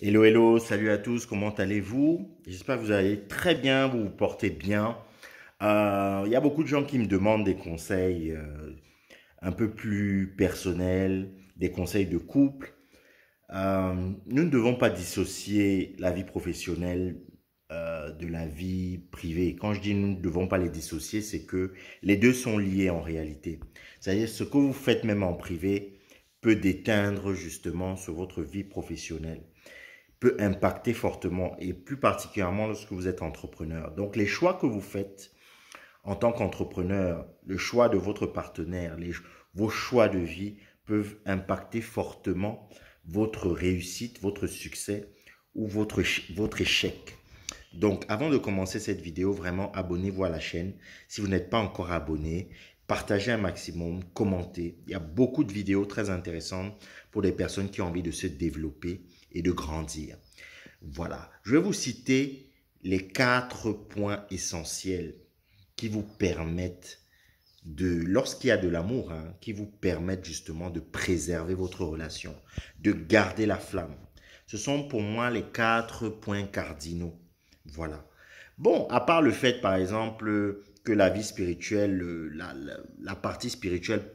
Hello, hello, salut à tous, comment allez-vous? J'espère que vous allez très bien, vous vous portez bien. Il y a beaucoup de gens qui me demandent des conseils un peu plus personnels, des conseils de couple. Nous ne devons pas dissocier la vie professionnelle de la vie privée. Quand je dis nous ne devons pas les dissocier, c'est que les deux sont liés en réalité. C'est-à-dire ce que vous faites même en privé peut déteindre justement sur votre vie professionnelle, peut impacter fortement et plus particulièrement lorsque vous êtes entrepreneur. Donc les choix que vous faites en tant qu'entrepreneur, le choix de votre partenaire, vos choix de vie peuvent impacter fortement votre réussite, votre succès ou votre échec. Donc avant de commencer cette vidéo, vraiment abonnez-vous à la chaîne. Si vous n'êtes pas encore abonné, partagez un maximum, commentez. Il y a beaucoup de vidéos très intéressantes pour les personnes qui ont envie de se développer et de grandir. Voilà, je vais vous citer les 4 points essentiels qui vous permettent lorsqu'il y a de l'amour, qui vous permettent justement de préserver votre relation, de garder la flamme. Ce sont pour moi les 4 points cardinaux. Voilà. Bon, à part le fait, par exemple, que la vie spirituelle, la partie spirituelle,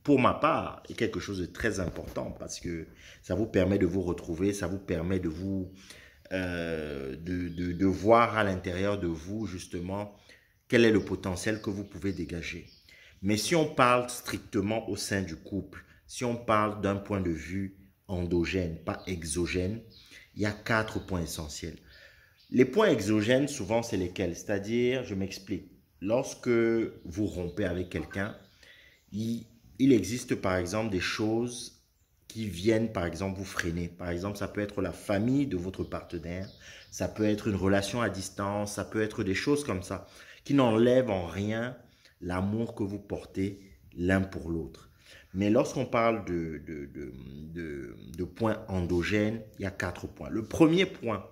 pour ma part, est quelque chose de très important parce que ça vous permet de vous retrouver, ça vous permet de vous de voir à l'intérieur de vous justement quel est le potentiel que vous pouvez dégager. Mais si on parle strictement au sein du couple, si on parle d'un point de vue endogène, pas exogène, il y a 4 points essentiels. Les points exogènes, souvent, c'est lesquels? C'est-à-dire, je m'explique, lorsque vous rompez avec quelqu'un, il, il existe par exemple des choses qui viennent par exemple vous freiner. Par exemple, ça peut être la famille de votre partenaire, ça peut être une relation à distance, ça peut être des choses comme ça qui n'enlèvent en rien l'amour que vous portez l'un pour l'autre. Mais lorsqu'on parle de points endogènes, il y a 4 points. Le premier point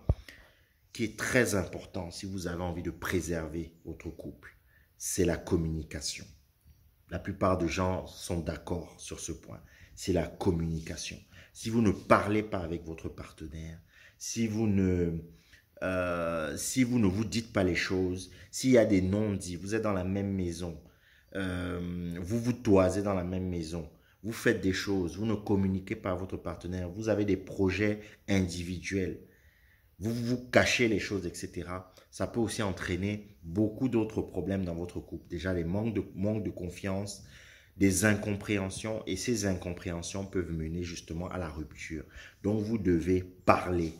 qui est très important si vous avez envie de préserver votre couple, c'est la communication. La plupart des gens sont d'accord sur ce point. C'est la communication. Si vous ne parlez pas avec votre partenaire, si vous ne vous dites pas les choses, s'il y a des non-dits, vous êtes dans la même maison, vous vous toisez dans la même maison, vous faites des choses, vous ne communiquez pas à votre partenaire, vous avez des projets individuels, vous vous cachez les choses, etc. Ça peut aussi entraîner beaucoup d'autres problèmes dans votre couple. Déjà, les manque de confiance, des incompréhensions, et ces incompréhensions peuvent mener justement à la rupture. Donc, vous devez parler,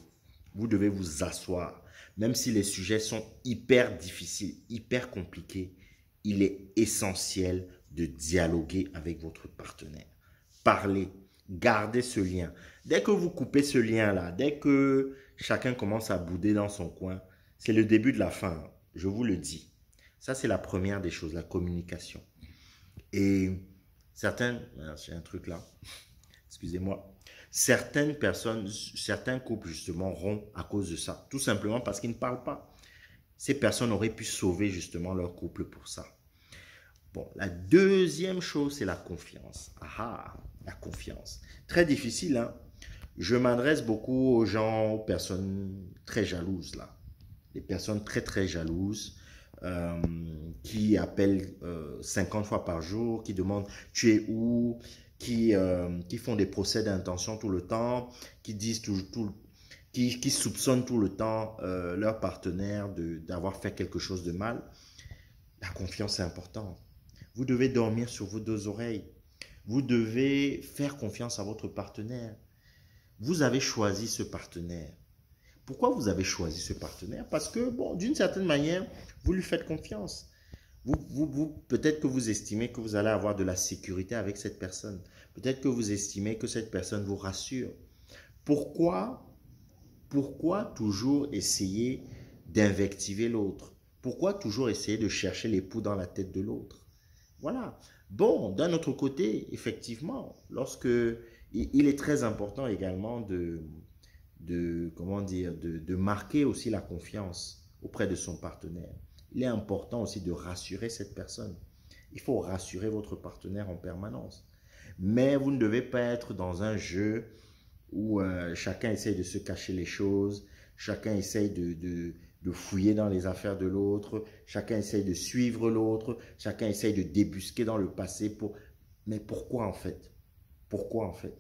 vous devez vous asseoir. Même si les sujets sont hyper difficiles, hyper compliqués, il est essentiel de dialoguer avec votre partenaire. Parler, garder ce lien. Dès que vous coupez ce lien-là, dès que chacun commence à bouder dans son coin, c'est le début de la fin, je vous le dis. Ça, c'est la première des choses, la communication. Et certains, j'ai un truc là, excusez-moi, certaines personnes, certains couples justement rompent à cause de ça, tout simplement parce qu'ils ne parlent pas. Ces personnes auraient pu sauver justement leur couple pour ça. Bon, la deuxième chose, c'est la confiance. Ah, la confiance. Très difficile, hein? Je m'adresse beaucoup aux gens, aux personnes très jalouses, là. Des personnes très, très jalouses euh, qui appellent 50 fois par jour, qui demandent tu es où, qui font des procès d'intention tout le temps, qui disent qui soupçonnent tout le temps leur partenaire d'avoir fait quelque chose de mal. La confiance est importante. Vous devez dormir sur vos deux oreilles. Vous devez faire confiance à votre partenaire. Vous avez choisi ce partenaire. Pourquoi vous avez choisi ce partenaire? Parce que, bon, d'une certaine manière, vous lui faites confiance. Peut-être que vous estimez que vous allez avoir de la sécurité avec cette personne. Peut-être que vous estimez que cette personne vous rassure. Pourquoi, pourquoi toujours essayer d'invectiver l'autre? Pourquoi toujours essayer de chercher l'époux dans la tête de l'autre? Voilà. Bon, d'un autre côté, effectivement, lorsque il est très important également comment dire, de marquer aussi la confiance auprès de son partenaire. Il est important aussi de rassurer cette personne. Il faut rassurer votre partenaire en permanence. Mais vous ne devez pas être dans un jeu où chacun essaye de se cacher les choses, chacun essaye de fouiller dans les affaires de l'autre, chacun essaye de suivre l'autre, chacun essaye de débusquer dans le passé pour... Mais pourquoi en fait? Pourquoi en fait?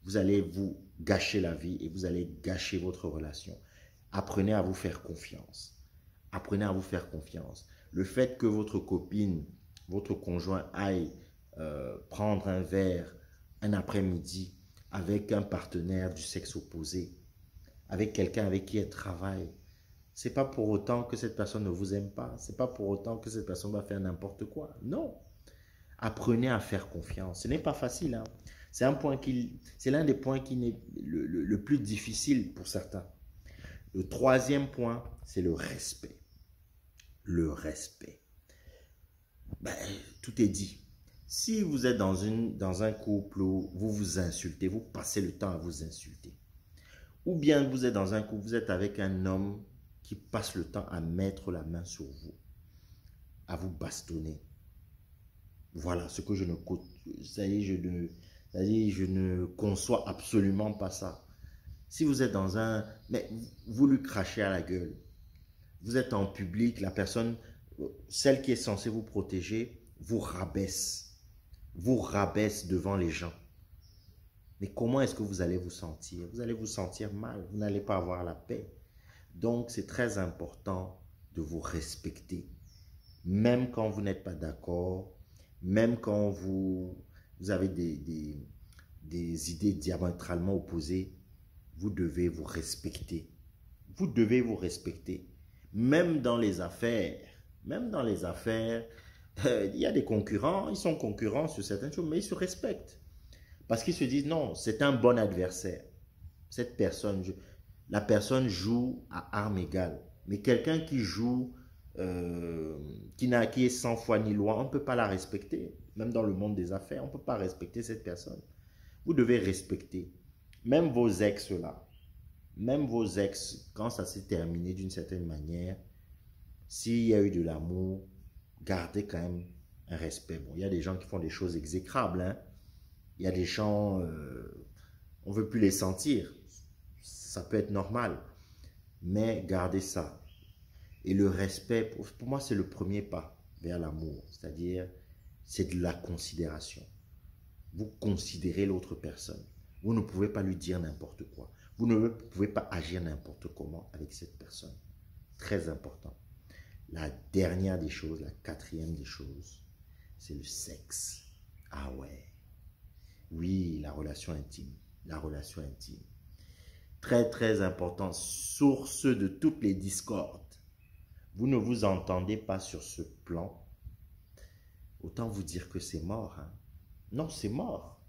Vous allez vous gâcher la vie et vous allez gâcher votre relation. Apprenez à vous faire confiance. Apprenez à vous faire confiance. Le fait que votre copine, votre conjoint aille prendre un verre un après-midi avec un partenaire du sexe opposé, avec quelqu'un avec qui elle travaille, c'est pas pour autant que cette personne ne vous aime pas. C'est pas pour autant que cette personne va faire n'importe quoi. Non. Apprenez à faire confiance. Ce n'est pas facile, hein. C'est l'un des points qui est le plus difficile pour certains. Le troisième point, c'est le respect. Le respect. Ben, tout est dit. Si vous êtes dans un couple où vous vous insultez, vous passez le temps à vous insulter, ou bien vous êtes dans un couple, vous êtes avec un homme qui passe le temps à mettre la main sur vous, à vous bastonner. Voilà ce que je ne conçois absolument pas ça. Si vous êtes dans un... Mais vous lui crachez à la gueule. Vous êtes en public, la personne, celle qui est censée vous protéger, vous rabaisse. Vous rabaisse devant les gens. Mais comment est-ce que vous allez vous sentir? Vous allez vous sentir mal. Vous n'allez pas avoir la paix. Donc, c'est très important de vous respecter. Même quand vous n'êtes pas d'accord, même quand vous avez des idées diamétralement opposées, vous devez vous respecter. Vous devez vous respecter. Même dans les affaires, il y a des concurrents, ils sont concurrents sur certaines choses, mais ils se respectent. Parce qu'ils se disent, non, c'est un bon adversaire. Cette personne, la personne joue à armes égales. Mais quelqu'un qui joue, qui est sans foi ni loi, on ne peut pas la respecter. Même dans le monde des affaires, on ne peut pas respecter cette personne. Vous devez respecter. Même vos ex là, même vos ex, quand ça s'est terminé d'une certaine manière, s'il y a eu de l'amour, gardez quand même un respect. Bon, il y a des gens qui font des choses exécrables, hein. Il y a des gens, on ne veut plus les sentir. Ça peut être normal. Mais gardez ça. Et le respect, pour moi, c'est le premier pas vers l'amour. C'est-à-dire, c'est de la considération. Vous considérez l'autre personne. Vous ne pouvez pas lui dire n'importe quoi. Vous ne pouvez pas agir n'importe comment avec cette personne. Très important. La dernière des choses, la quatrième des choses, c'est le sexe. Ah ouais. Oui, la relation intime. La relation intime. Très, très important. Source de toutes les discordes. Vous ne vous entendez pas sur ce plan. Autant vous dire que c'est mort. Hein. Non, c'est mort.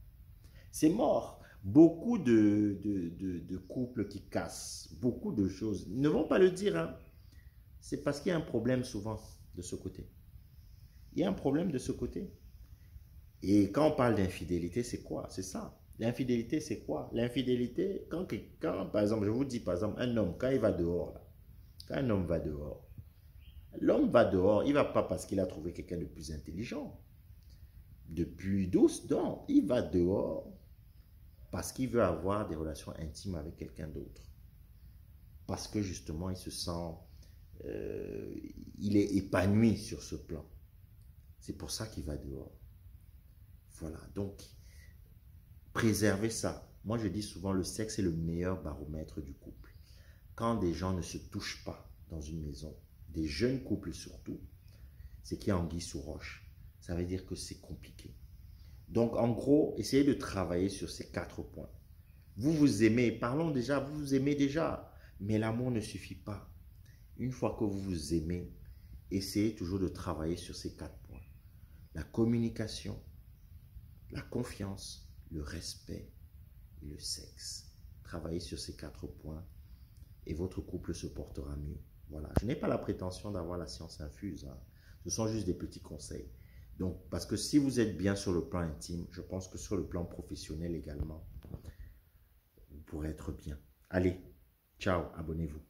C'est mort. Beaucoup de couples qui cassent, beaucoup de choses, ne vont pas le dire. Hein. C'est parce qu'il y a un problème souvent de ce côté. Il y a un problème de ce côté. Et quand on parle d'infidélité, c'est quoi? C'est ça. L'infidélité, c'est quoi? L'infidélité, quand, par exemple, je vous dis, par exemple, un homme, quand il va dehors, là, quand un homme va dehors, l'homme va dehors, il ne va pas parce qu'il a trouvé quelqu'un de plus intelligent, de plus douce, non. Il va dehors parce qu'il veut avoir des relations intimes avec quelqu'un d'autre. Parce que justement, il se sent, il est épanoui sur ce plan. C'est pour ça qu'il va dehors. Voilà, donc, préservez ça. Moi, je dis souvent, le sexe est le meilleur baromètre du couple. Quand des gens ne se touchent pas dans une maison, des jeunes couples surtout, c'est qu'il y a anguille sous roche. Ça veut dire que c'est compliqué. Donc, en gros, essayez de travailler sur ces 4 points. Vous vous aimez, parlons déjà, vous vous aimez déjà, mais l'amour ne suffit pas. Une fois que vous vous aimez, essayez toujours de travailler sur ces 4 points. La communication, la confiance, le respect et le sexe. Travaillez sur ces 4 points et votre couple se portera mieux. Voilà. Je n'ai pas la prétention d'avoir la science infuse. Hein. Ce sont juste des petits conseils. Donc, parce que si vous êtes bien sur le plan intime, je pense que sur le plan professionnel également, vous pourrez être bien. Allez, ciao, abonnez-vous.